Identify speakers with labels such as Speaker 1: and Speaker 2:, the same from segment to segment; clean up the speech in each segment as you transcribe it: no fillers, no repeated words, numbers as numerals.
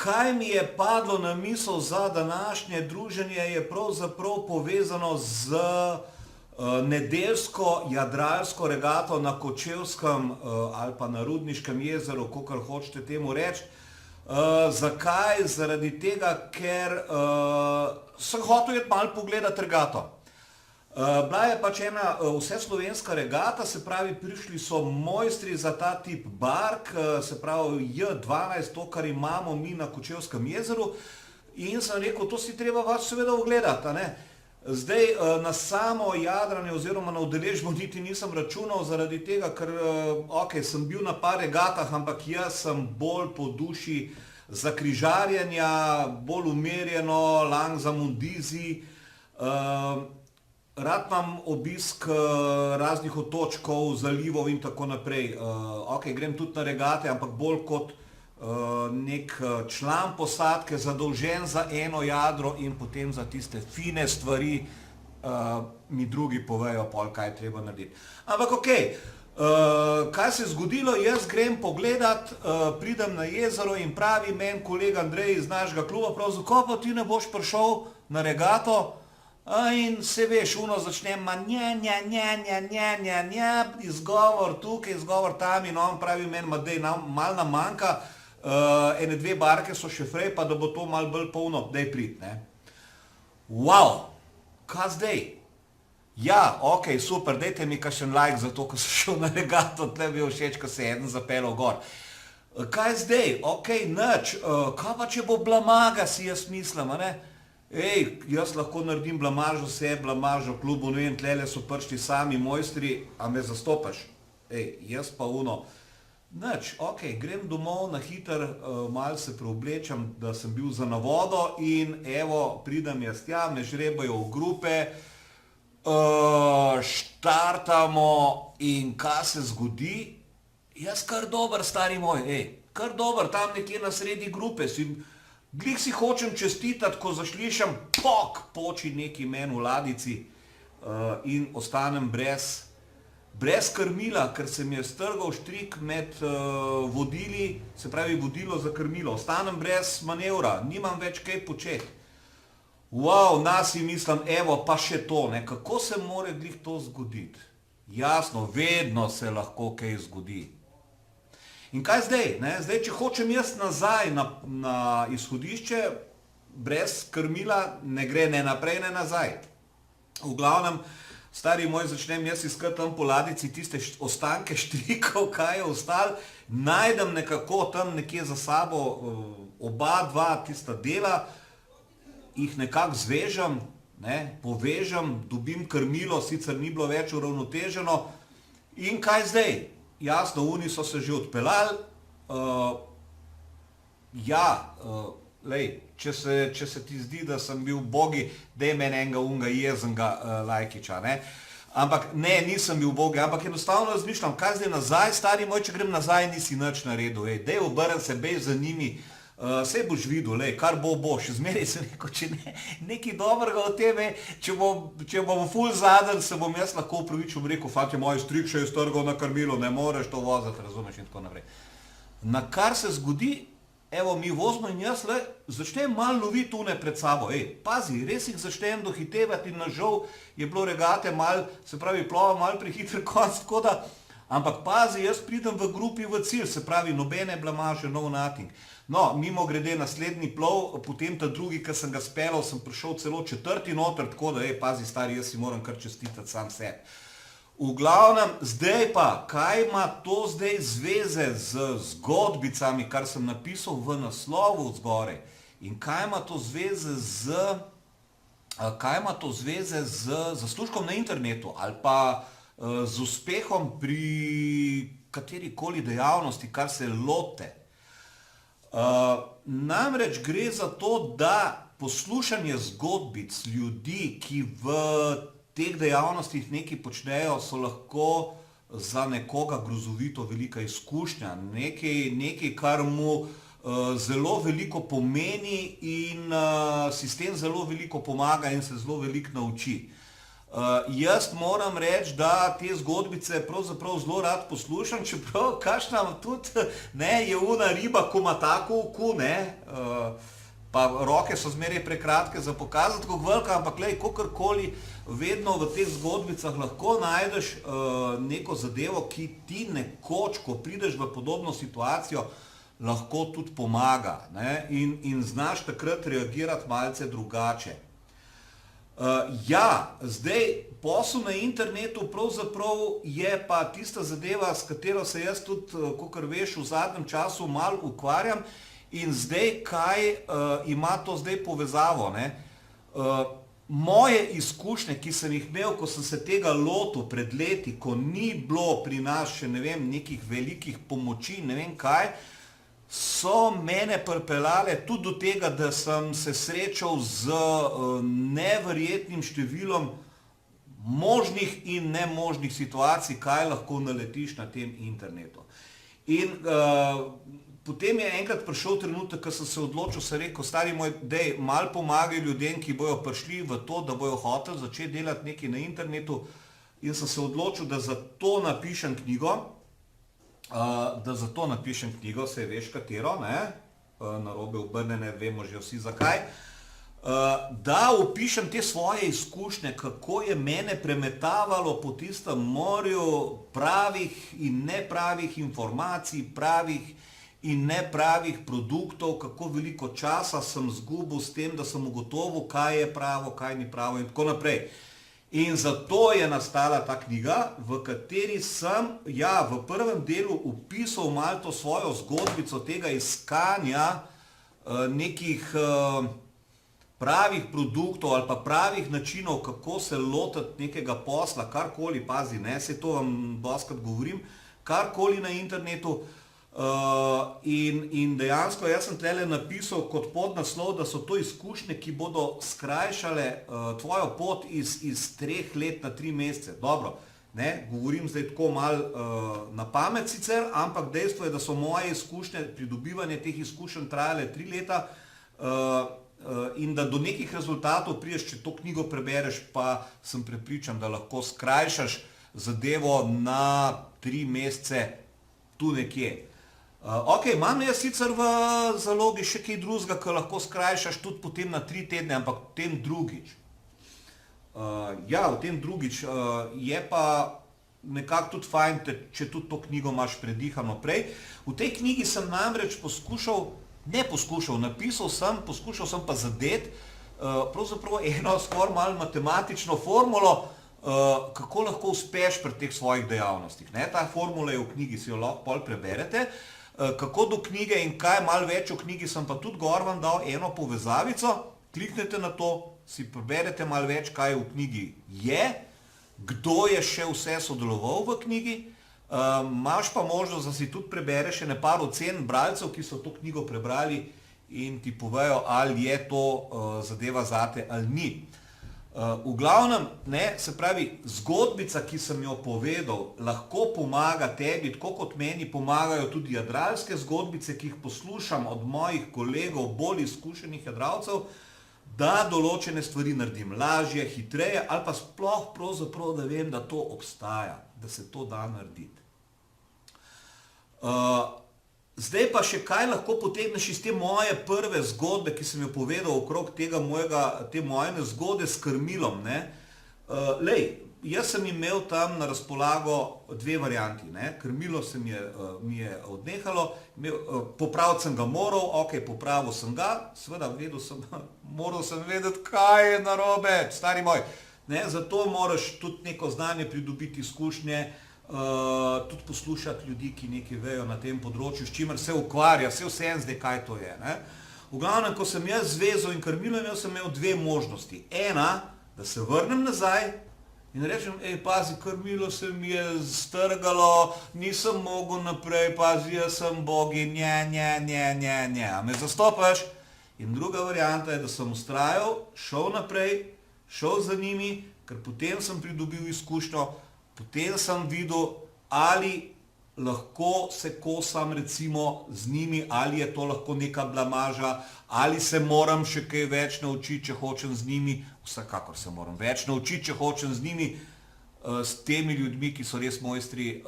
Speaker 1: kaj mi je padlo na misel za današnje druženje, je pravzaprav povezano z nedeljsko jadralsko regato na Kočevskem ali pa na Rudniškem jezeru, kakor hočete temu reči. Zakaj? Zaradi tega, ker sem hotel iti malo pogledati regato. Bila je pač ena vseslovenska regata, se pravi, prišli so mojstri za ta tip bark, se pravi J12, to, kar imamo mi na Kočevskem jezeru, in sem rekel, to si treba vas seveda ogledati, a ne. Zdaj, na samo jadranje oziroma na udeležbo niti nisem računal, zaradi tega, ker, ok, sem bil na par regatah, ampak jaz sem bolj po duši za križarjenja, bolj umerjeno, lang za mundizi, rad imam obisk raznih otočkov, zalivov in tako naprej. Ok, grem tudi na regate, ampak bolj kot nek član posadke, zadolžen za eno jadro in potem za tiste fine stvari mi drugi povejo pol, kaj je treba narediti. Ampak ok, kaj se je zgodilo, jaz grem pogledat, pridem na jezero in pravi meni kolega Andrej iz našega kluba, prav zakaj pa ti ne boš prišel na regato? In se veš, začnem izgovor tukaj, izgovor tam in on pravi meni, dej, malo nam manjka, ene dve barke so še frej, pa da bo to malo bolj polno, dej prid, ne. Wow, kaj zdaj? Ja, ok, super, dejte mi kakšen like za to, ko sem šel na regato, tle bi všeč, ko se je eden zapeljal gor. Kaj zdaj? Ok, nič, kaj pa če bo blamaga, si jaz mislim, a ne? Ej, jaz lahko naredim blamažo sebe, blamažo klubu, ne vem, tlele so prišli sami mojstri, a me zastopaš? Ej, jaz pa nič, ok, grem domov na hiter, malo se preoblečam, da sem bil za navodo in evo, pridem jaz tja, me žrebajo v grupe, štartamo in kaj se zgodi? Jaz kar dober, stari moj, kar dober, tam nekje na sredi grupe, glih si hočem čestitati, ko zaslišam, poči neki men v ladici in ostanem brez krmila, ker se mi je strgal štrik med vodili, se pravi vodilo za krmilo. Ostanem brez manevra, nimam več kaj početi. Wow, si mislim, evo, pa še to, ne, kako se more glih to zgoditi? Jasno, vedno se lahko kaj zgodi. In kaj zdaj? Zdaj, če hočem jaz nazaj na izhodišče, brez krmila, ne gre ne naprej, ne nazaj. V glavnem, stari moj, začnem jaz iskati tam po ladici tiste ostanke štrikov, kaj je ostalo, najdem nekako tam nekje za sabo dva tista dela, jih nekako zvežem, povežem, dobim krmilo, sicer ni bilo več uravnoteženo. In kaj zdaj? Jasno, oni so se že odpeljali, če se ti zdi, da sem bil bogi, daj meni enega jezenga lajkiča, ne. Ampak ne, nisem bil bogi, ampak enostavno razmišljam, kaj zdaj nazaj, stari moj, če grem nazaj, nisi nič naredil, daj obrn se, bej za njimi, sej boš videl, kar bo, še zmeraj sem rekel, če ne, nekaj dobrega od tebe, če bom ful zaden, se bom jaz lahko upravičil, rekel, fantje moji, strik še je strgal na krmilo, ne moreš to voziti, razumeš in tako naprej. Na kar se zgodi, evo, mi vozimo in jaz začnem malo loviti tune pred sabo, pazi, res jih začnem dohitevati in nažal je bilo regate malo, se pravi, plova malo prehiter konc, tako da, ampak pazi, jaz pridem v grupi v cilj, se pravi, nobene blamaže, no nothing. No, mimo grede naslednji plov, potem ta drugi, ki sem ga speljal, sem prišel celo četrti noter, tako da, pazi, stari, jaz si moram kar čestitati sam sebi. V glavnem, zdaj pa, kaj ima to zdaj zveze z zgodbicami, kar sem napisal v naslovu zgore, in kaj ima to zveze z zaslužkom na internetu ali pa z uspehom pri katerikoli dejavnosti, kar se lote. Namreč gre za to, da poslušanje zgodbic ljudi, ki v teh dejavnostih nekaj počnejo, so lahko za nekoga grozovito velika izkušnja, nekaj, kar mu zelo veliko pomeni in si s tem zelo veliko pomaga in se zelo veliko nauči. Jaz moram reči, da te zgodbice pravzaprav zelo rad poslušam, čeprav kakšna tudi je una riba, ko ima tako oko, pa roke so zmeraj prekratke za pokazati, kako velika, ampak glej, kakorkoli, vedno v teh zgodbicah lahko najdeš neko zadevo, ki ti nekoč, ko prideš v podobno situacijo, lahko tudi pomaga, in znaš takrat reagirati malce drugače. Zdaj, posel na internetu pravzaprav je pa tista zadeva, s katero se jaz tudi, kakor veš, v zadnjem času malo ukvarjam in zdaj, kaj ima to zdaj povezavo, Moje izkušnje, ki sem jih imel, ko sem se tega lotil pred leti, ko ni bilo pri nas še, nekih velikih pomoči, ne vem kaj, so mene pripeljale tudi do tega, da sem se srečal z neverjetnim številom možnih in nemožnih situacij, kaj lahko naletiš na tem internetu. In potem je enkrat prišel trenutek, ko sem se odločil, sem rekel, stari moj, dej, malo pomagaj ljudem, ki bojo prišli v to, da bojo hoteli začeti delati nekaj na internetu, in sem se odločil, da za to napišem knjigo, saj veš katero, narobe obrnjene, vemo že vsi zakaj, da opišem te svoje izkušnje, kako je mene premetavalo po tistem morju pravih in nepravih informacij, pravih in nepravih produktov, kako veliko časa sem zgubil s tem, da sem ugotovil, kaj je pravo, kaj ni pravo in tako naprej. In zato je nastala ta knjiga, v kateri sem, v prvem delu opisal malo to svojo zgodbico tega iskanja nekih pravih produktov ali pa pravih načinov, kako se lotiti nekega posla, karkoli, pazi, saj to vam dostikrat govorim, karkoli na internetu. In dejansko jaz sem tlele napisal kot podnaslov, da so to izkušnje, ki bodo skrajšale tvojo pot iz 3 let na 3 mesece. Dobro, govorim zdaj tako malo na pamet sicer, ampak dejstvo je, da so moje izkušnje, pridobivanje teh izkušenj trajale 3 leta in da do nekih rezultatov prideš, če to knjigo prebereš, pa sem prepričan, da lahko skrajšaš zadevo na 3 mesece tu nekje. Imam jaz sicer v zalogi še kaj drugega, ki lahko skrajšaš tudi potem na 3 tedne, ampak v tem drugič. V tem drugič je pa nekako tudi fajn, če tudi to knjigo imaš predihano prej. V tej knjigi sem namreč napisal sem, poskušal sem pa zadeti pravzaprav eno skoraj malo matematično formulo, kako lahko uspeš pri teh svojih dejavnostih. Ta formula je v knjigi, si jo lahko pol preberete. Kako do knjige in kaj malo več o knjigi sem pa tudi gor vam dal eno povezavico, kliknete na to, si preberete malo več, kaj v knjigi je, kdo je še vse sodeloval v knjigi, imaš pa možnost, da si tudi prebereš še par ocen bralcev, ki so to knjigo prebrali in ti povejo, ali je to zadeva zate ali ni. V glavnem, se pravi, zgodbica, ki sem jo povedal, lahko pomaga tebi, tako kot meni pomagajo tudi jadralske zgodbice, ki jih poslušam od mojih kolegov, bolj izkušenih jadralcev, da določene stvari naredim lažje, hitreje ali pa sploh pravzaprav, da vem, da to obstaja, da se to da narediti. Zdaj pa še kaj lahko potegneš iz te moje prve zgodbe, ki sem jo povedal okrog te moje nezgode s krmilom. Jaz sem imel tam na razpolago 2 varianti. Krmilo mi je odnehalo, popraviti sem ga moral, popravil sem ga, seveda moral sem vedeti, kaj je narobe, stari moj. Zato moraš tudi neko znanje pridobiti, izkušnje, tudi poslušati ljudi, ki nekaj vejo na tem področju, s čimer se ukvarja, vseeno zdaj, kaj to je. V glavnem, ko sem jaz zvezal in krmilo imel, sem imel 2 možnosti. Ena, da se vrnem nazaj in rečem, pazi, krmilo se mi je strgalo, nisem mogel naprej, pazi, jaz sem bogi, a me zastopaš? In druga varianta je, da sem vztrajal, šel naprej, šel za njimi, ker potem sem pridobil izkušnjo, potem sem videl, ali lahko se kosam recimo z njimi, ali je to lahko neka blamaža, ali se moram še kaj več naučiti, če hočem z njimi, vsekakor se moram več naučiti, če hočem z njimi, s temi ljudmi, ki so res mojstri,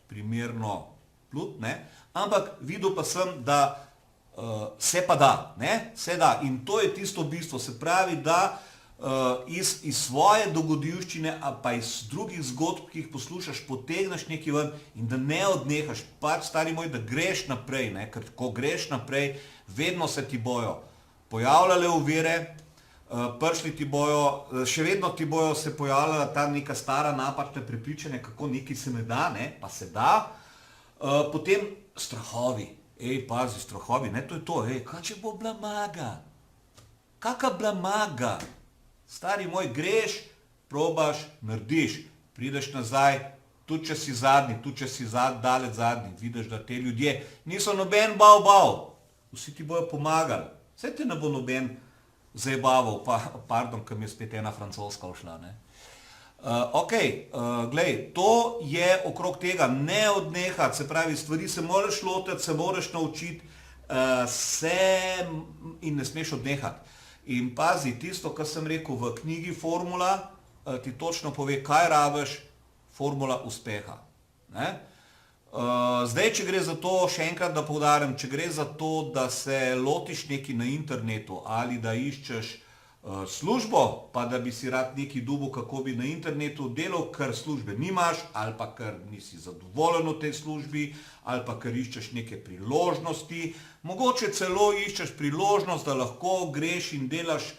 Speaker 1: primerno plut, ne, ampak videl pa sem, da se pa da, ne, se da in to je tisto bistvo, se pravi, da iz svoje dogodivščine, a pa iz drugih zgodb, ki jih poslušaš, potegneš nekaj ven in da ne odnehaš, pač stari moj, da greš naprej, ne, ker ko greš naprej, vedno se ti bojo pojavljale ovire, prišli ti bojo, še vedno ti bojo se pojavljala ta neka stara napačna prepričanja, kako nekaj se ne da, ne, pa se da, potem strahovi, pazi, strahovi, ne, to je to, kaj če bo blamaga, kaka blamaga, stari moj, greš, probaš, narediš, prideš nazaj, tudi če si zadnji, tudi če si daleč zadnji, vidiš, da te ljudje niso noben bav, vsi ti bojo pomagali, vse te ne bo noben zajebaval, pardon, ker mi je spet ena francoska ušla, ne. Glej, to je okrog tega, ne odnehati, se pravi, stvari se moraš lotiti, se moraš naučiti, in ne smeš odnehati. In pazi, tisto, kar sem rekel v knjigi Formula, ti točno pove, kaj rabiš, formula uspeha. Zdaj, če gre za to, še enkrat da poudarim, če gre za to, da se lotiš nekaj na internetu ali da iščeš službo, pa da bi si rad nekaj dobil, kako bi na internetu delal, ker službe nimaš, ali pa ker nisi zadovoljen v tej službi, ali pa ker iščeš neke priložnosti, mogoče celo iščeš priložnost, da lahko greš in delaš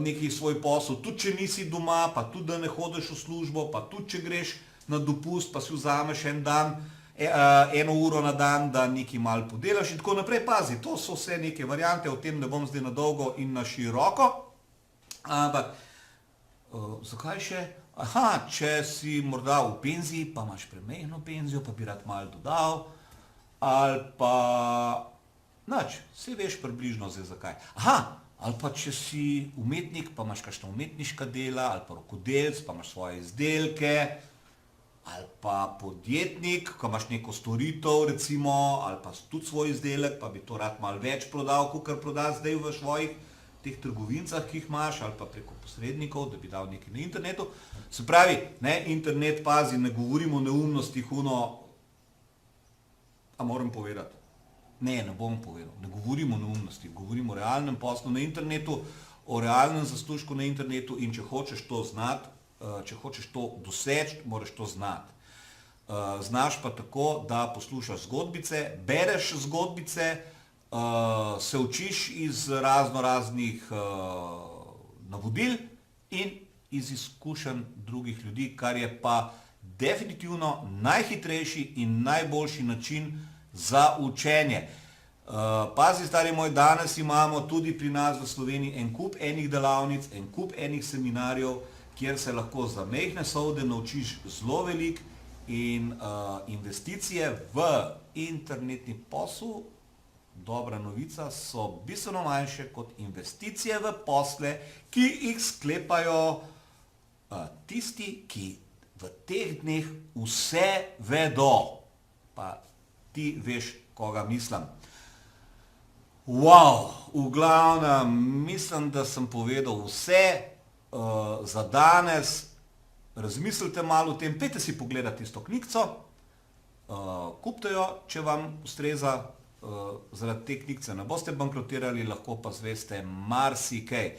Speaker 1: neki svoj posel, tudi če nisi doma, pa tudi da ne hodiš v službo, pa tudi če greš na dopust, pa si vzameš en dan, 1 uro na dan, da nekaj malo podelaš in tako naprej. Pazi, to so vse neke variante, o tem ne bom zdaj na dolgo in na široko, ampak zakaj še? Če si morda v penziji, pa imaš premejno penzijo, pa bi rad malo dodal, ali pa, nič, saj veš približno zdaj zakaj. Ali pa če si umetnik, pa imaš kakšna umetniška dela, ali pa rokodelec, pa imaš svoje izdelke, ali pa podjetnik, ko imaš neko storitev recimo, ali pa tudi svoj izdelek, pa bi to rad malo več prodal, kakor proda zdaj v svojih teh trgovincah, ki jih imaš, ali pa preko posrednikov, da bi dal nekaj na internetu. Se pravi, ne, internet, pazi, ne govorim o neumnostih, a moram povedati? Ne bom povedal, ne govorim o neumnosti, govorim o realnem poslu na internetu, o realnem zaslužku na internetu in če hočeš to znati, če hočeš to doseči, moraš to znati. Znaš pa tako, da poslušaš zgodbice, bereš zgodbice, se učiš iz raznih navodil in iz izkušenj drugih ljudi, kar je pa definitivno najhitrejši in najboljši način za učenje. Pazi, stari moj, danes imamo tudi pri nas v Sloveniji en kup enih delavnic, en kup enih seminarjev, kjer se lahko za majhne solde naučiš zelo veliko in investicije v internetni posel, dobra novica, so bistveno manjše kot investicije v posle, ki jih sklepajo tisti, ki v teh dneh vse vedo. Pa ti veš, koga mislim. V glavnem, mislim, da sem povedal vse za danes. Razmislite malo o tem, pejte si pogledati tisto knjigico, kupite jo, če vam ustreza, zaradi te knjigice ne boste bankrotirali, lahko pa zveste marsikaj.